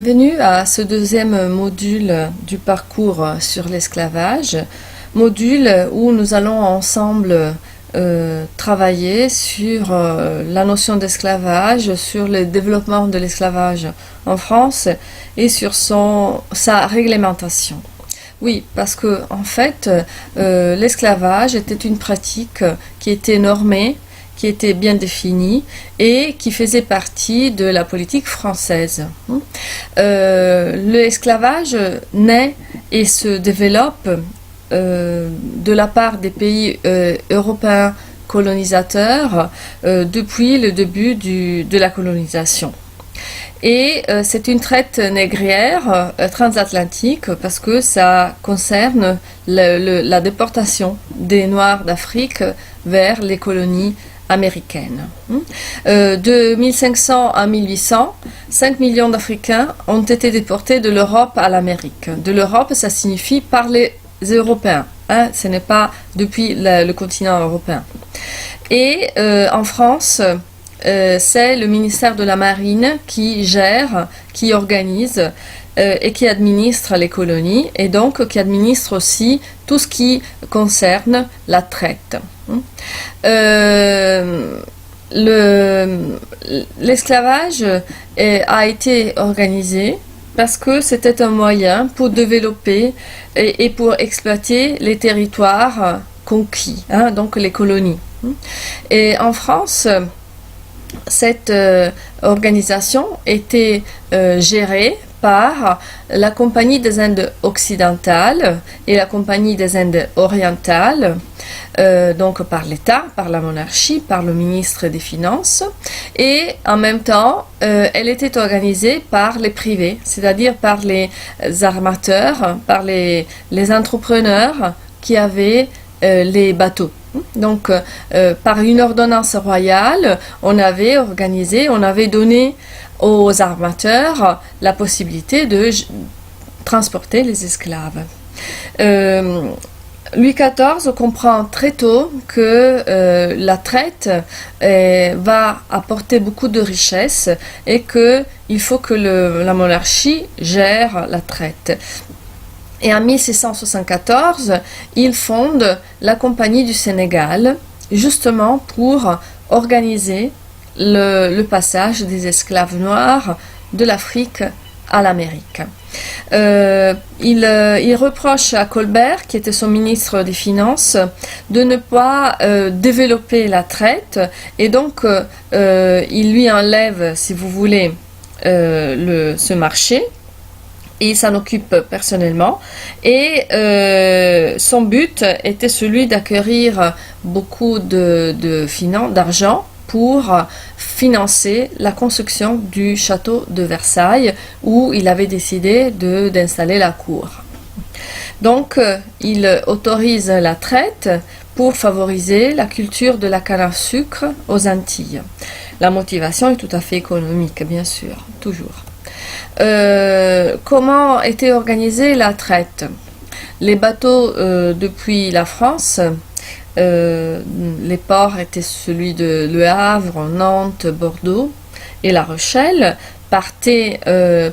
Bienvenue à ce deuxième module du parcours sur l'esclavage, module où nous allons ensemble travailler sur la notion d'esclavage, sur le développement de l'esclavage en France et sur sa réglementation. Oui, parce que en fait, l'esclavage était une pratique qui était normée, qui était bien définie et qui faisait partie de la politique française. L'esclavage naît et se développe de la part des pays européens colonisateurs depuis le début de la colonisation. Et c'est une traite négrière transatlantique parce que ça concerne la déportation des Noirs d'Afrique vers les colonies américaine. De 1500 à 1800, 5 millions d'Africains ont été déportés de l'Europe à l'Amérique. De l'Europe, ça signifie par les Européens. Ce n'est pas depuis le continent européen. Et en France, c'est le ministère de la Marine qui gère, qui organise et qui administre les colonies et donc qui administre aussi tout ce qui concerne la traite. L'esclavage a été organisé parce que c'était un moyen pour développer et pour exploiter les territoires conquis, donc les colonies. Et en France, cette organisation était gérée par la Compagnie des Indes occidentales et la Compagnie des Indes orientales, donc par l'État, par la monarchie, par le ministre des Finances, et en même temps, elle était organisée par les privés, c'est-à-dire par les armateurs, par les entrepreneurs qui avaient les bateaux. Donc, par une ordonnance royale, on avait organisé, on avait donné aux armateurs la possibilité de transporter les esclaves. Louis XIV comprend très tôt que la traite va apporter beaucoup de richesses et qu'il faut que la monarchie gère la traite. Et en 1674, il fonde la Compagnie du Sénégal, justement pour organiser le passage des esclaves noirs de l'Afrique à l'Amérique. Il reproche à Colbert, qui était son ministre des Finances, de ne pas développer la traite, et donc il lui enlève, si vous voulez, ce marché. Et il s'en occupe personnellement. Et son but était celui d'acquérir beaucoup d'argent pour financer la construction du château de Versailles où il avait décidé d'installer la cour. Donc, il autorise la traite pour favoriser la culture de la canne à sucre aux Antilles. La motivation est tout à fait économique, bien sûr, toujours. Comment était organisée la traite? Les bateaux depuis la France, les ports étaient celui de Le Havre, Nantes, Bordeaux et La Rochelle, partaient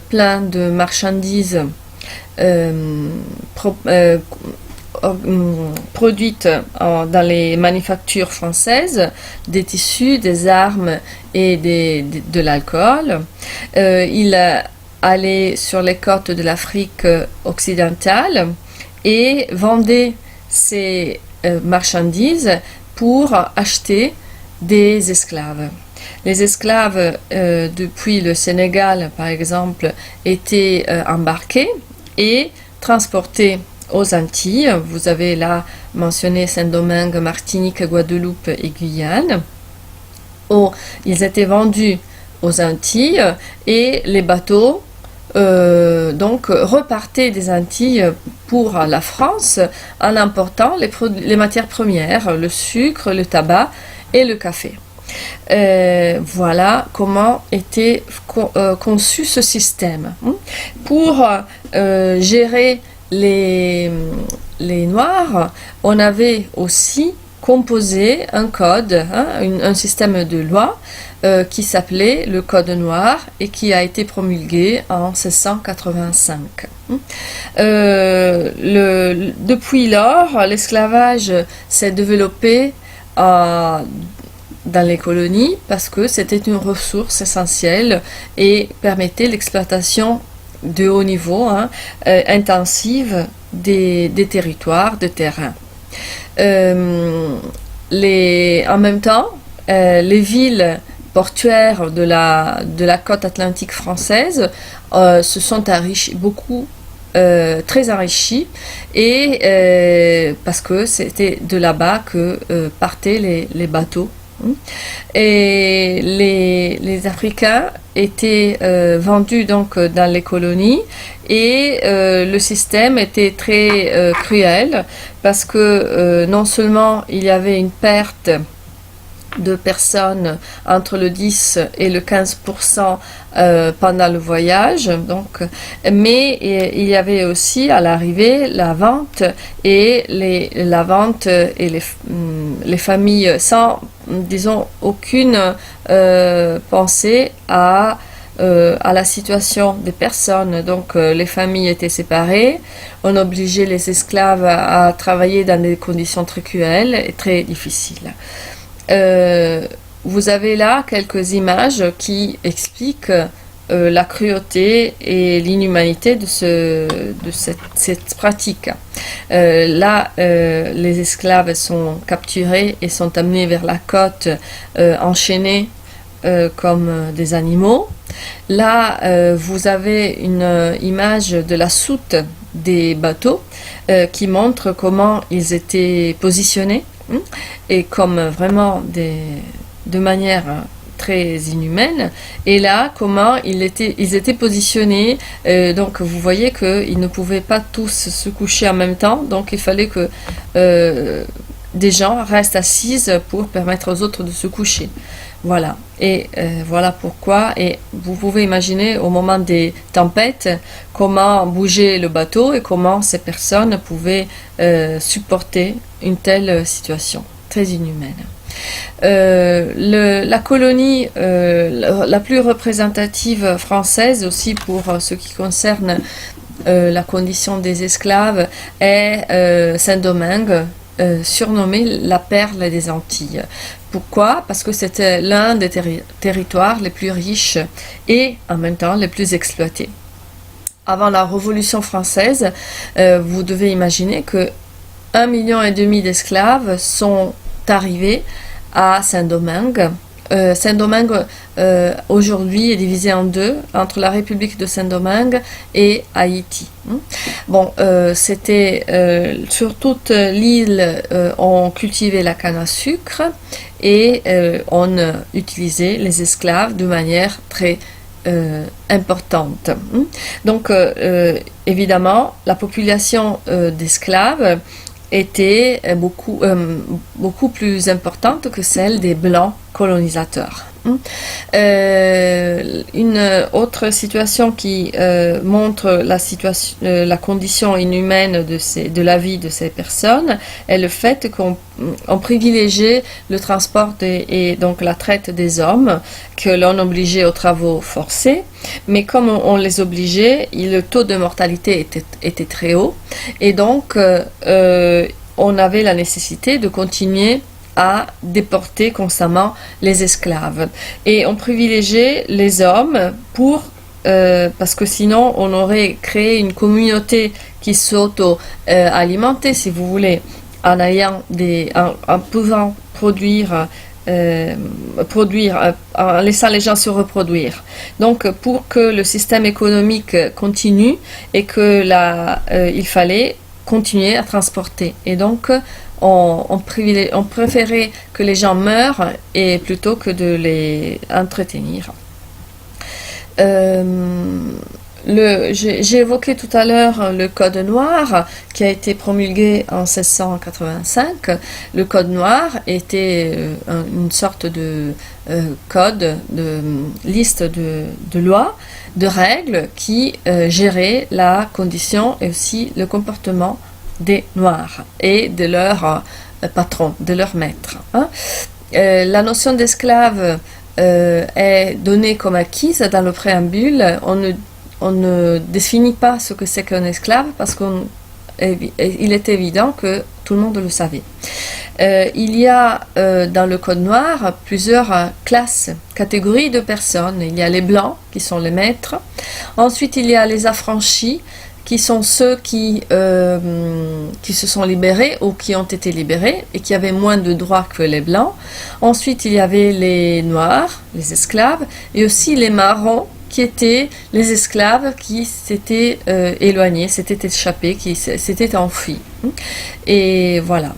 plein de marchandises produites dans les manufactures françaises, des tissus, des armes et de l'alcool. Il allait sur les côtes de l'Afrique occidentale et vendait ces marchandises pour acheter des esclaves. Les esclaves depuis le Sénégal, par exemple, étaient embarqués et transportés aux Antilles. Vous avez là mentionné Saint-Domingue, Martinique, Guadeloupe et Guyane. Ils étaient vendus aux Antilles et les bateaux donc repartaient des Antilles pour la France en important les matières premières, le sucre, le tabac et le café. Voilà comment était conçu ce système. Pour gérer les Noirs, on avait aussi composer un code, un système de loi qui s'appelait le Code noir et qui a été promulgué en 1685. Depuis lors, l'esclavage s'est développé dans les colonies parce que c'était une ressource essentielle et permettait l'exploitation de haut niveau, intensive des territoires, des terrains. En même temps, les villes portuaires de la côte atlantique française se sont enrichies beaucoup, très enrichies, et parce que c'était de là-bas que partaient les bateaux. Et les Africains étaient vendus donc dans les colonies, et le système était très cruel parce que non seulement il y avait une perte de personnes entre le 10 et le 15% pendant le voyage, donc, mais il y avait aussi à l'arrivée la vente et les familles sans, disons, aucune pensée à la situation des personnes. Donc les familles étaient séparées, on obligeait les esclaves à travailler dans des conditions très cruelles et très difficiles. Vous avez là quelques images qui expliquent la cruauté et l'inhumanité de cette pratique. Là, les esclaves sont capturés et sont amenés vers la côte, enchaînés comme des animaux. Là, vous avez une image de la soute des bateaux qui montre comment ils étaient positionnés, et comme vraiment de manière très inhumaine. Et là, comment ils étaient positionnés. Donc vous voyez qu'ils ne pouvaient pas tous se coucher en même temps, donc il fallait que des gens restent assises pour permettre aux autres de se coucher. Voilà, et voilà pourquoi. Et vous pouvez imaginer au moment des tempêtes comment bougeait le bateau et comment ces personnes pouvaient supporter une telle situation très inhumaine. La colonie la plus représentative française aussi pour ce qui concerne la condition des esclaves est Saint-Domingue, surnommée la perle des Antilles. Pourquoi? Parce que c'était l'un des territoires les plus riches et en même temps les plus exploités. Avant la Révolution française, vous devez imaginer que 1,5 million d'esclaves sont arrivés à Saint-Domingue. Saint-Domingue aujourd'hui est divisé en deux, entre la République de Saint-Domingue et Haïti. Bon, c'était sur toute l'île, on cultivait la canne à sucre et on utilisait les esclaves de manière très importante. Donc, évidemment, la population d'esclaves était beaucoup plus importante que celle des blancs colonisateurs. Une autre situation qui montre la condition inhumaine de la vie de ces personnes est le fait qu'on privilégiait le transport et donc la traite des hommes, que l'on obligeait aux travaux forcés, mais comme on les obligeait, le taux de mortalité était très haut, et donc on avait la nécessité de continuer à déporter constamment les esclaves. Et on privilégiait les hommes parce que sinon on aurait créé une communauté qui s'auto-alimentait, si vous voulez, en pouvant produire, en laissant les gens se reproduire. Donc pour que le système économique continue et que il fallait continuer à transporter. Et donc on préférait que les gens meurent plutôt que de les entretenir. J'ai évoqué tout à l'heure le Code noir qui a été promulgué en 1685. Le Code noir était une sorte de code, de liste de lois, de règles qui géraient la condition et aussi le comportement des Noirs et de leur patron, de leur maître. La notion d'esclave est donnée comme acquise dans le préambule. On ne définit pas ce que c'est qu'un esclave parce qu'il est évident que tout le monde le savait. Il y a dans le Code noir plusieurs classes, catégories de personnes. Il y a les blancs qui sont les maîtres. Ensuite, il y a les affranchis qui sont ceux qui se sont libérés ou qui ont été libérés et qui avaient moins de droits que les blancs. Ensuite, il y avait les noirs, les esclaves, et aussi les marrons qui étaient les esclaves qui s'étaient éloignés, s'étaient échappés, qui s'étaient enfuis. Et voilà.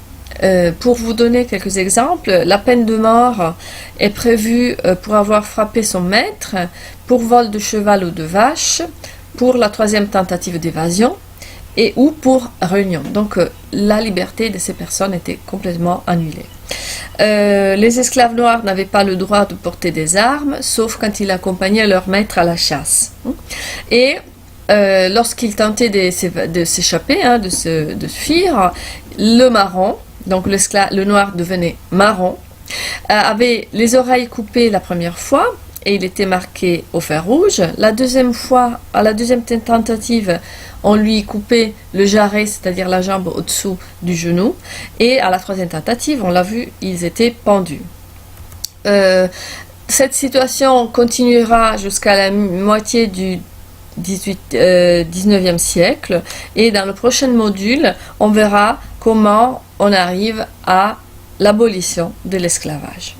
Pour vous donner quelques exemples, la peine de mort est prévue pour avoir frappé son maître, pour vol de cheval ou de vache, pour la troisième tentative d'évasion et ou pour réunion. Donc la liberté de ces personnes était complètement annulée. Les esclaves noirs n'avaient pas le droit de porter des armes, sauf quand ils accompagnaient leur maître à la chasse. Et lorsqu'ils tentaient de s'échapper, de fuir, le marron, donc le noir devenait marron, avait les oreilles coupées la première fois, et il était marqué au fer rouge. La deuxième fois, à la deuxième tentative, on lui coupait le jarret, c'est-à-dire la jambe au-dessous du genou. Et à la troisième tentative, on l'a vu, ils étaient pendus. Cette situation continuera jusqu'à la moitié du 19e siècle. Et dans le prochain module, on verra comment on arrive à l'abolition de l'esclavage.